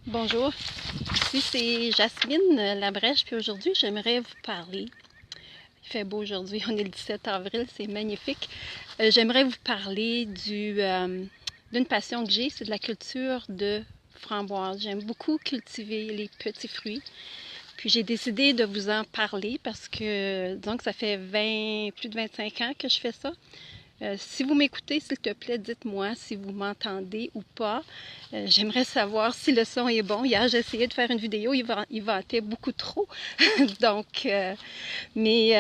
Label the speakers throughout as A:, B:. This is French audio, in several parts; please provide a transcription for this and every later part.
A: Bonjour, ici c'est Jasmine Labrèche, puis aujourd'hui j'aimerais vous parler. Il fait beau aujourd'hui, on est le 17 avril, c'est magnifique. J'aimerais vous parler d'une passion que j'ai, c'est de la culture de framboises. J'aime beaucoup cultiver les petits fruits. Puis j'ai décidé de vous en parler parce que, disons que ça fait plus de 25 ans que je fais ça. Si vous m'écoutez, s'il te plaît, dites-moi si vous m'entendez ou pas. J'aimerais savoir si le son est bon. Hier, j'ai essayé de faire une vidéo, il ventait beaucoup trop. Donc,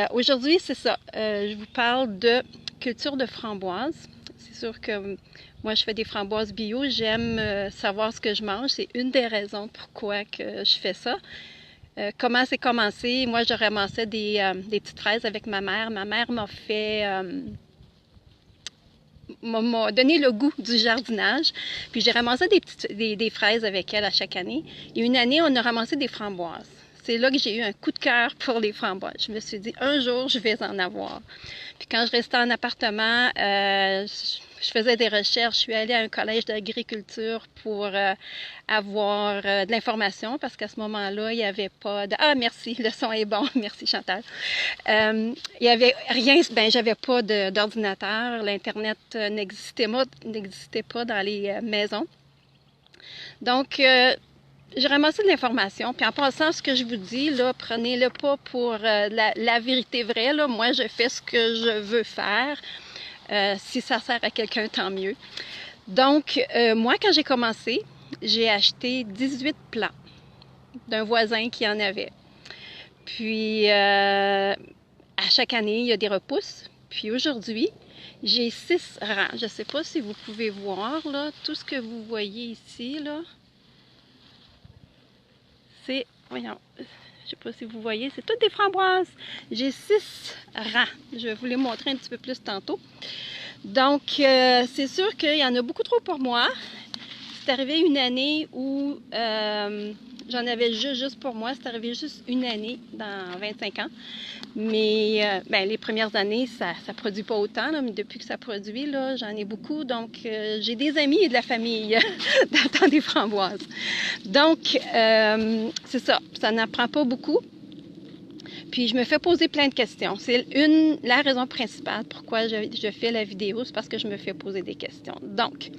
A: aujourd'hui, c'est ça. Je vous parle de culture de framboises. C'est sûr que moi, je fais des framboises bio. J'aime savoir ce que je mange. C'est une des raisons pourquoi que je fais ça. Comment c'est commencé? Moi, je ramassais des petites fraises avec ma mère. Ma mère m'a donné le goût du jardinage. Puis j'ai ramassé des fraises avec elle à chaque année. Et une année, on a ramassé des framboises. C'est là que j'ai eu un coup de cœur pour les framboises. Je me suis dit, un jour, je vais en avoir. Puis quand je restais en appartement, je faisais des recherches. Je suis allée à un collège d'agriculture pour avoir de l'information parce qu'à ce moment-là, il n'y avait pas de... Ah, merci, le son est bon. Merci, Chantal. Il n'y avait rien, ben j'avais pas d'ordinateur. L'Internet n'existait pas dans les maisons. Donc, j'ai ramassé de l'information. Puis en passant, ce que je vous dis, là, prenez-le pas pour la vérité vraie. Là. Moi, je fais ce que je veux faire. Si ça sert à quelqu'un, tant mieux. Donc, moi, quand j'ai commencé, j'ai acheté 18 plants d'un voisin qui en avait. Puis, à chaque année, il y a des repousses. Puis aujourd'hui, j'ai 6 rangs. Je ne sais pas si vous pouvez voir, là, tout ce que vous voyez ici, là. C'est, voyons, je ne sais pas si vous voyez, c'est toutes des framboises. J'ai 6 rangs. Je vais vous les montrer un petit peu plus tantôt. Donc, c'est sûr qu'il y en a beaucoup trop pour moi. C'est arrivé une année où j'en avais juste pour moi. C'est arrivé juste une année dans 25 ans. Mais ben, les premières années, ça ne produit pas autant. Là, mais depuis que ça produit, là, j'en ai beaucoup. Donc, j'ai des amis et de la famille dans des framboises. Donc, c'est ça. Ça n'en prend pas beaucoup. Puis, je me fais poser plein de questions. C'est la raison principale pourquoi je fais la vidéo, c'est parce que je me fais poser des questions. Donc,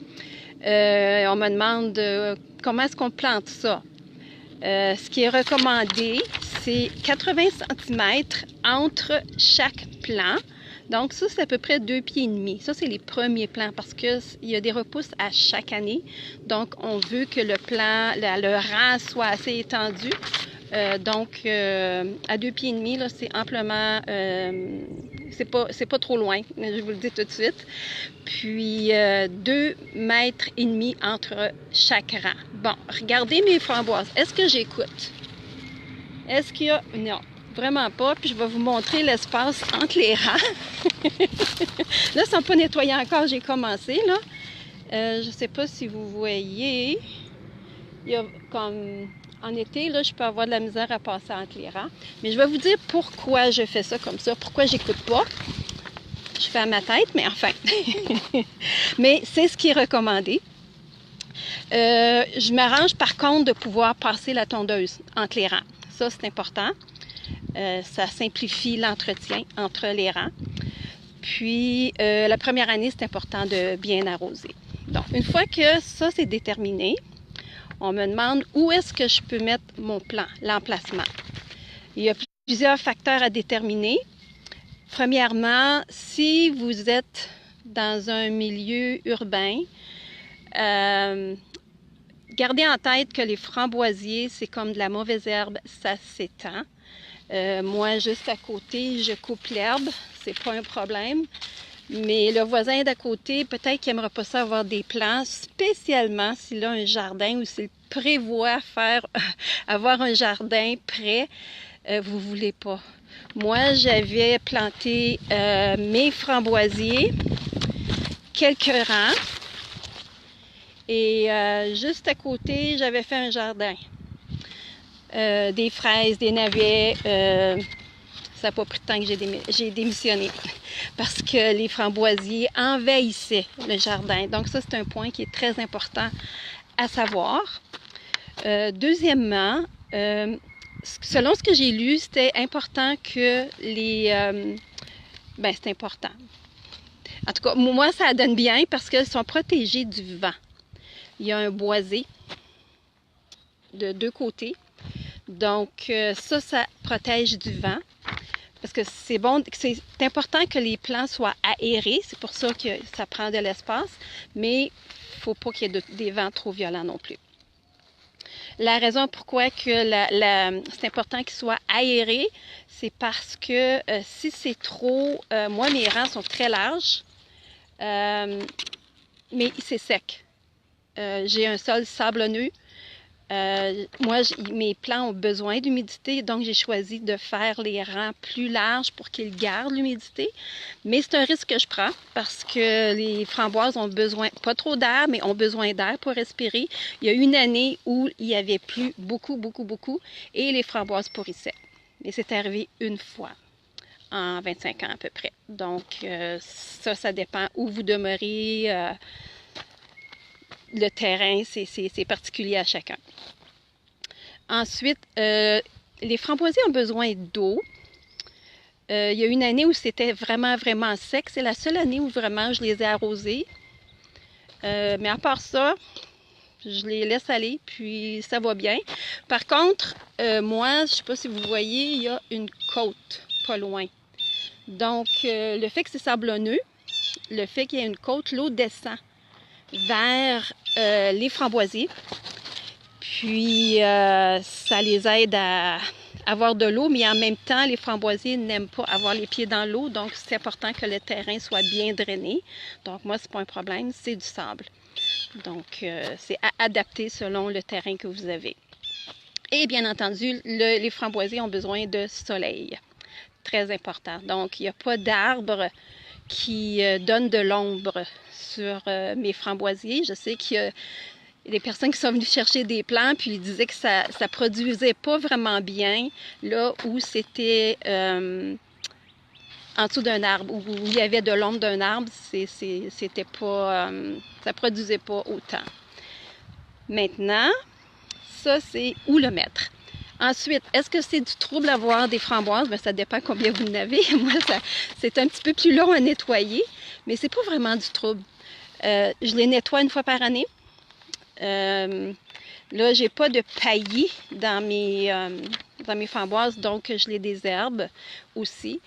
A: on me demande comment est-ce qu'on plante ça. Ce qui est recommandé, c'est 80 cm entre chaque plant. Donc ça, c'est à peu près 2,5 pieds. Ça, c'est les premiers plants parce qu'il y a des repousses à chaque année. Donc, on veut que le rang soit assez étendu. Donc, à 2,5 pieds, là, c'est amplement... c'est pas trop loin, je vous le dis tout de suite. Puis, 2,5 mètres entre chaque rang. Bon, regardez mes framboises. Est-ce que j'écoute? Est-ce qu'il y a... Non, vraiment pas. Puis, je vais vous montrer l'espace entre les rangs. Là, ils ne sont pas nettoyés encore. J'ai commencé, là. Je ne sais pas si vous voyez. Il y a comme... En été, là, je peux avoir de la misère à passer entre les rangs. Mais je vais vous dire pourquoi je fais ça comme ça, pourquoi j'écoute pas. Je fais à ma tête, mais enfin. Mais c'est ce qui est recommandé. Je m'arrange par contre de pouvoir passer la tondeuse entre les rangs. Ça, c'est important. Ça simplifie l'entretien entre les rangs. Puis, la première année, c'est important de bien arroser. Donc, une fois que ça, c'est déterminé, on me demande où est-ce que je peux mettre mon plan, l'emplacement. Il y a plusieurs facteurs à déterminer. Premièrement, si vous êtes dans un milieu urbain, gardez en tête que les framboisiers, c'est comme de la mauvaise herbe, ça s'étend. Moi, juste à côté, je coupe l'herbe, c'est pas un problème. Mais le voisin d'à côté, peut-être qu'il n'aimerait pas ça avoir des plants, spécialement s'il a un jardin ou s'il prévoit avoir un jardin prêt, vous ne voulez pas. Moi, j'avais planté mes framboisiers, quelques rangs, et juste à côté, j'avais fait un jardin. Des fraises, des navets, ça n'a pas pris de temps que j'ai démissionné parce que les framboisiers envahissaient le jardin. Donc ça, c'est un point qui est très important à savoir. Deuxièmement, selon ce que j'ai lu, c'était important que les... ben, c'est important. En tout cas, moi, ça donne bien parce qu'elles sont protégées du vent. Il y a un boisé de deux côtés. Donc, ça protège du vent. Parce que c'est bon, c'est important que les plants soient aérés. C'est pour ça que ça prend de l'espace. Mais il ne faut pas qu'il y ait des vents trop violents non plus. La raison pourquoi que c'est important qu'il soit aéré, c'est parce que si c'est trop... moi, mes rangs sont très larges, mais c'est sec. J'ai un sol sablonneux. Moi, mes plants ont besoin d'humidité, donc j'ai choisi de faire les rangs plus larges pour qu'ils gardent l'humidité. Mais c'est un risque que je prends parce que les framboises ont besoin, pas trop d'air, mais ont besoin d'air pour respirer. Il y a une année où il y avait plu beaucoup, et les framboises pourrissaient. Et c'est arrivé une fois en 25 ans à peu près. Donc, ça dépend où vous demeurez. Le terrain, c'est particulier à chacun. Ensuite, les framboisiers ont besoin d'eau. Il y a une année où c'était vraiment sec. C'est la seule année où vraiment je les ai arrosés. Mais à part ça, je les laisse aller, puis ça va bien. Par contre, moi, je ne sais pas si vous voyez, il y a une côte pas loin. Donc, le fait que c'est sablonneux, le fait qu'il y ait une côte, l'eau descend vers les framboisiers. Puis, ça les aide à avoir de l'eau, mais en même temps, les framboisiers n'aiment pas avoir les pieds dans l'eau, donc c'est important que le terrain soit bien drainé. Donc, moi, c'est pas un problème, c'est du sable. Donc, c'est à adapter selon le terrain que vous avez. Et bien entendu, les framboisiers ont besoin de soleil. Très important. Donc, il n'y a pas d'arbres qui donnent de l'ombre sur mes framboisiers. Je sais qu'il y a des personnes qui sont venues chercher des plants puis ils disaient que ça produisait pas vraiment bien là où c'était en dessous d'un arbre, où il y avait de l'ombre d'un arbre, c'était pas, ça produisait pas autant. Maintenant, ça c'est où le mettre. Ensuite, est-ce que c'est du trouble à avoir des framboises? Bien, ça dépend combien vous en avez. Moi, c'est un petit peu plus long à nettoyer, mais c'est pas vraiment du trouble. Je les nettoie une fois par année. Là, j'ai pas de paillis dans mes framboises, donc je les désherbe aussi.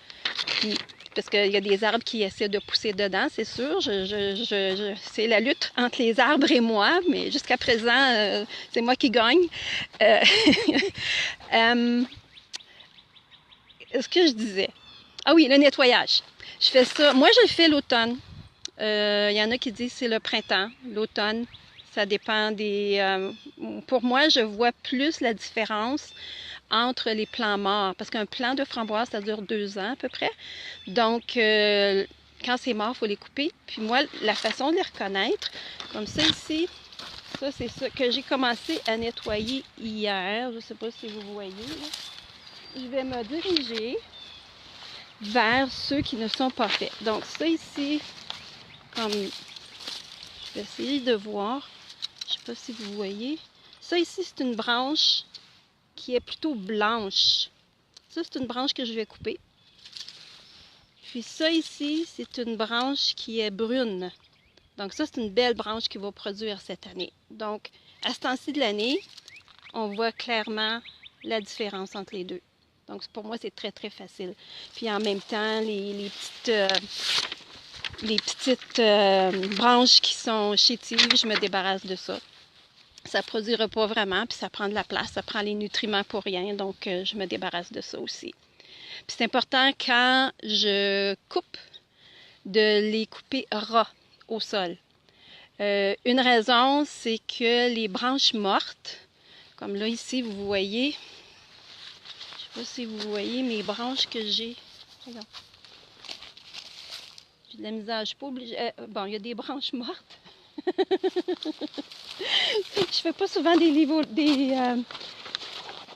A: Puis, parce qu'il y a des arbres qui essaient de pousser dedans, c'est sûr. C'est la lutte entre les arbres et moi, mais jusqu'à présent, c'est moi qui gagne. Ce que je disais. Ah oui, le nettoyage. Je fais ça. Moi, je le fais l'automne. Il y en a qui disent que c'est le printemps, l'automne. Ça dépend des... pour moi, je vois plus la différence entre les plants morts. Parce qu'un plant de framboise, ça dure 2 ans à peu près. Donc, quand c'est mort, il faut les couper. Puis moi, la façon de les reconnaître, comme ça ici, ça c'est ça que j'ai commencé à nettoyer hier. Je ne sais pas si vous voyez. Là. Je vais me diriger vers ceux qui ne sont pas faits. Donc, ça ici, comme... Je vais essayer de voir. Je ne sais pas si vous voyez. Ça ici, c'est une branche qui est plutôt blanche. Ça, c'est une branche que je vais couper. Puis ça ici, c'est une branche qui est brune. Donc ça, c'est une belle branche qui va produire cette année. Donc, à ce temps-ci de l'année, on voit clairement la différence entre les deux. Donc, pour moi, c'est très facile. Puis en même temps, les petites branches qui sont chétives, je me débarrasse de ça. Ça ne produira pas vraiment, puis ça prend de la place, ça prend les nutriments pour rien, donc je me débarrasse de ça aussi. Puis c'est important quand je coupe, de les couper ras au sol. Une raison, c'est que les branches mortes, comme là ici, vous voyez, je ne sais pas si vous voyez mes branches que j'ai. Regarde. J'ai de la misère, je ne suis pas obligée. Bon, il y a des branches mortes. Je fais pas souvent des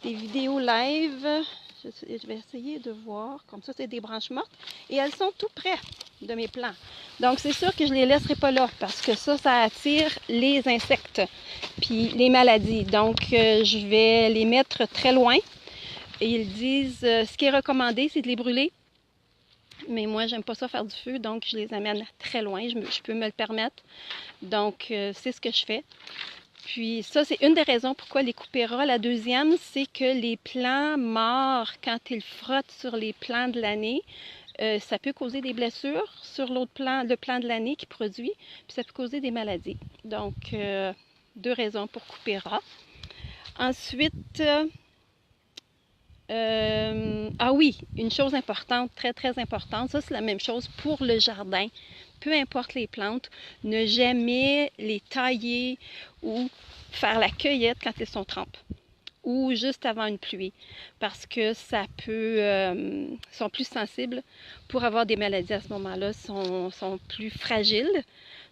A: vidéos live. Je vais essayer de voir. Comme ça, c'est des branches mortes. Et elles sont tout près de mes plants. Donc, c'est sûr que je les laisserai pas là parce que ça attire les insectes puis les maladies. Donc, je vais les mettre très loin. Et ils disent, ce qui est recommandé, c'est de les brûler. Mais moi, j'aime pas ça faire du feu, donc je les amène très loin. Je peux me le permettre. Donc, c'est ce que je fais. Puis ça, c'est une des raisons pourquoi les couper ras. La deuxième, c'est que les plants morts, quand ils frottent sur les plants de l'année, ça peut causer des blessures sur l'autre plant, le plant de l'année qui produit, puis ça peut causer des maladies. Donc, deux raisons pour couper ras. Ensuite, ah oui, une chose importante, très très importante, ça c'est la même chose pour le jardin. Peu importe les plantes, ne jamais les tailler ou faire la cueillette quand elles sont trempes ou juste avant une pluie parce que ça peut, sont plus sensibles pour avoir des maladies à ce moment-là, sont plus fragiles.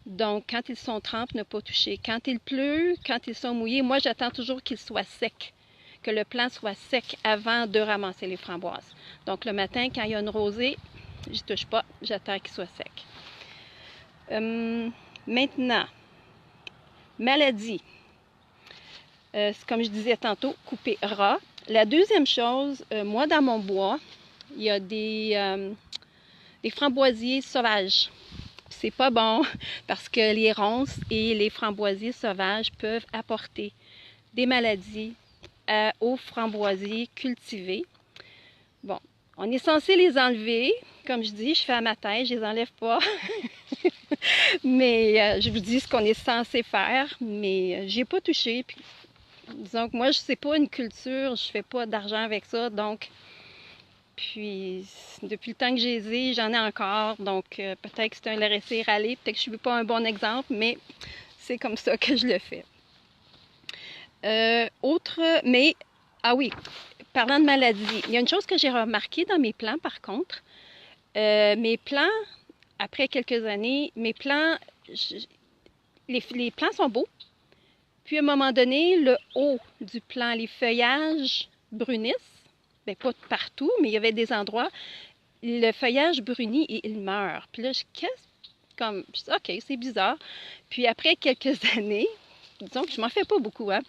A: Donc, quand ils sont trempes, ne pas toucher. Quand il pleut, quand ils sont mouillés, moi j'attends toujours qu'ils soient secs, que le plant soit sec avant de ramasser les framboises. Donc, le matin, quand il y a une rosée, j'y touche pas, j'attends qu'il soit sec. Maintenant, maladie. Comme je disais tantôt, couper ras. La deuxième chose, moi dans mon bois, il y a des framboisiers sauvages. C'est pas bon parce que les ronces et les framboisiers sauvages peuvent apporter des maladies aux framboisiers cultivés. Bon, on est censé les enlever. Comme je dis, je fais à ma tête, je les enlève pas. Mais je vous dis ce qu'on est censé faire, mais j'ai pas touché. Puis, disons que moi, je sais pas une culture, je fais pas d'argent avec ça, donc puis depuis le temps que j'ai les ai, j'en ai encore, donc peut-être que c'est un laisser aller, peut-être que je suis pas un bon exemple, mais c'est comme ça que je le fais. Ah oui, parlant de maladie, il y a une chose que j'ai remarqué dans mes plants par contre. Mes plants, après quelques années, les plants sont beaux. Puis à un moment donné, le haut du plant, les feuillages brunissent. Bien, pas partout, mais il y avait des endroits, le feuillage brunit et il meurt. Puis là, je dis, OK, c'est bizarre. Puis après quelques années, disons que je m'en fais pas beaucoup, hein.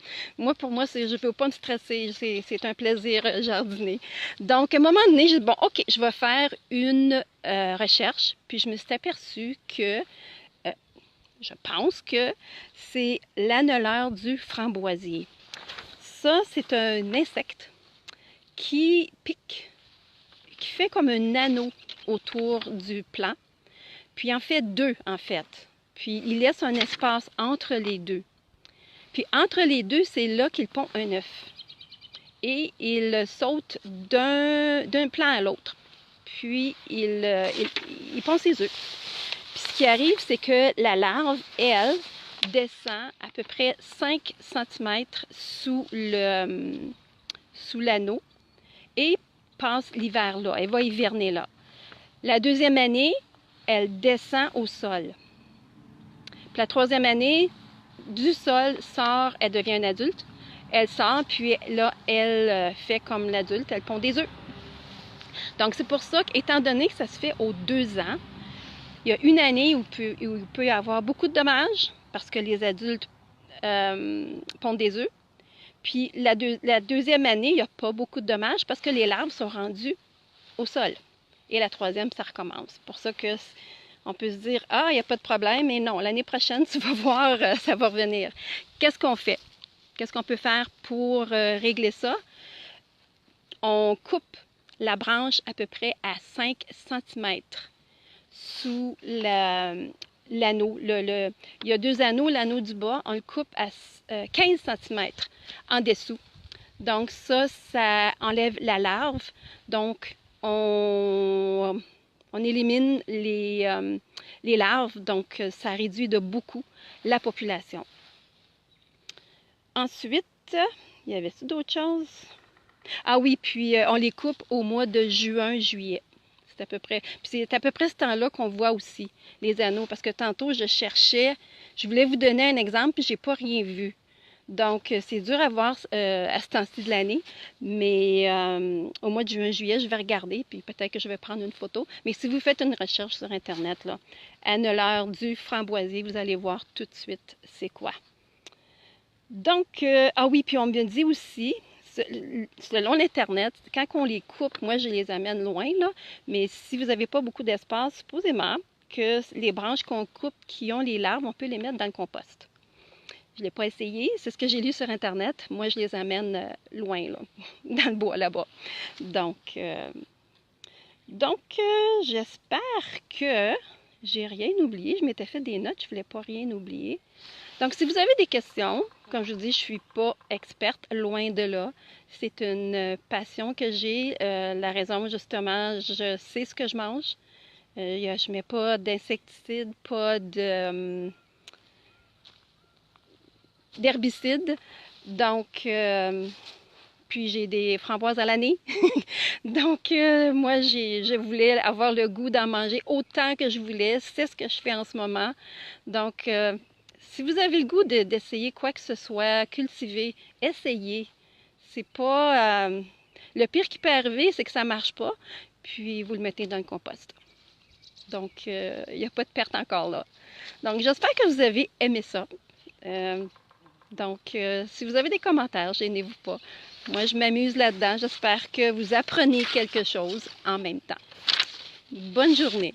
A: Pour moi, je ne veux pas me stresser, c'est un plaisir jardiner. Donc, à un moment donné, j'ai dit, bon, OK, je vais faire une recherche. Puis je me suis aperçue que, je pense que c'est l'anneleur du framboisier. Ça, c'est un insecte qui pique, qui fait comme un anneau autour du plant. Puis il en fait deux, en fait. Puis il laisse un espace entre les deux. Puis entre les deux, c'est là qu'il pond un œuf. Et il saute d'un plant à l'autre. Puis il pond ses œufs. Puis ce qui arrive, c'est que la larve, elle, descend à peu près 5 cm sous l'anneau et passe l'hiver là. Elle va hiverner là. La deuxième année, elle descend au sol. Puis la troisième année, du sol sort, elle devient une adulte. Elle sort, puis là, elle fait comme l'adulte, elle pond des œufs. Donc, c'est pour ça qu'étant donné que ça se fait aux 2 ans, il y a une année où il peut y avoir beaucoup de dommages parce que les adultes pondent des œufs. Puis la deuxième année, il n'y a pas beaucoup de dommages parce que les larves sont rendues au sol. Et la troisième, ça recommence. C'est pour ça que on peut se dire, ah, il n'y a pas de problème, mais non, l'année prochaine, tu vas voir, ça va revenir. Qu'est-ce qu'on fait? Qu'est-ce qu'on peut faire pour régler ça? On coupe la branche à peu près à 5 cm sous l'anneau. Il y a 2 anneaux, l'anneau du bas, on le coupe à 15 cm en dessous. Donc ça enlève la larve. Donc, on élimine les larves, donc ça réduit de beaucoup la population. Ensuite, il y avait d'autres choses? Ah oui, puis on les coupe au mois de juin, juillet. C'est à peu près ce temps-là qu'on voit aussi les anneaux, parce que tantôt je voulais vous donner un exemple, puis j'ai pas rien vu. Donc, c'est dur à voir à ce temps-ci de l'année, mais au mois de juin, juillet, je vais regarder, puis peut-être que je vais prendre une photo. Mais si vous faites une recherche sur Internet, là, annulaire du framboisier, vous allez voir tout de suite c'est quoi. Donc, ah oui, puis on me dit aussi, selon l'Internet, quand on les coupe, moi, je les amène loin, là, mais si vous n'avez pas beaucoup d'espace, supposément que les branches qu'on coupe qui ont les larves, on peut les mettre dans le compost. Je ne l'ai pas essayé, c'est ce que j'ai lu sur Internet. Moi, je les amène loin, là, dans le bois, là-bas. Donc, j'espère que j'ai rien oublié. Je m'étais fait des notes, je ne voulais pas rien oublier. Donc, si vous avez des questions, comme je vous dis, je ne suis pas experte, loin de là. C'est une passion que j'ai. La raison, justement, je sais ce que je mange. Je ne mets pas d'insecticides, pas d'herbicides. Donc, puis j'ai des framboises à l'année. Donc, moi, je voulais avoir le goût d'en manger autant que je voulais. C'est ce que je fais en ce moment. Donc, si vous avez le goût d'essayer quoi que ce soit, cultiver, essayez. C'est pas... le pire qui peut arriver, c'est que ça marche pas, puis vous le mettez dans le compost. Donc, il n'y a pas de perte encore là. Donc, j'espère que vous avez aimé ça. Si vous avez des commentaires, gênez-vous pas. Moi, je m'amuse là-dedans. J'espère que vous apprenez quelque chose en même temps. Bonne journée!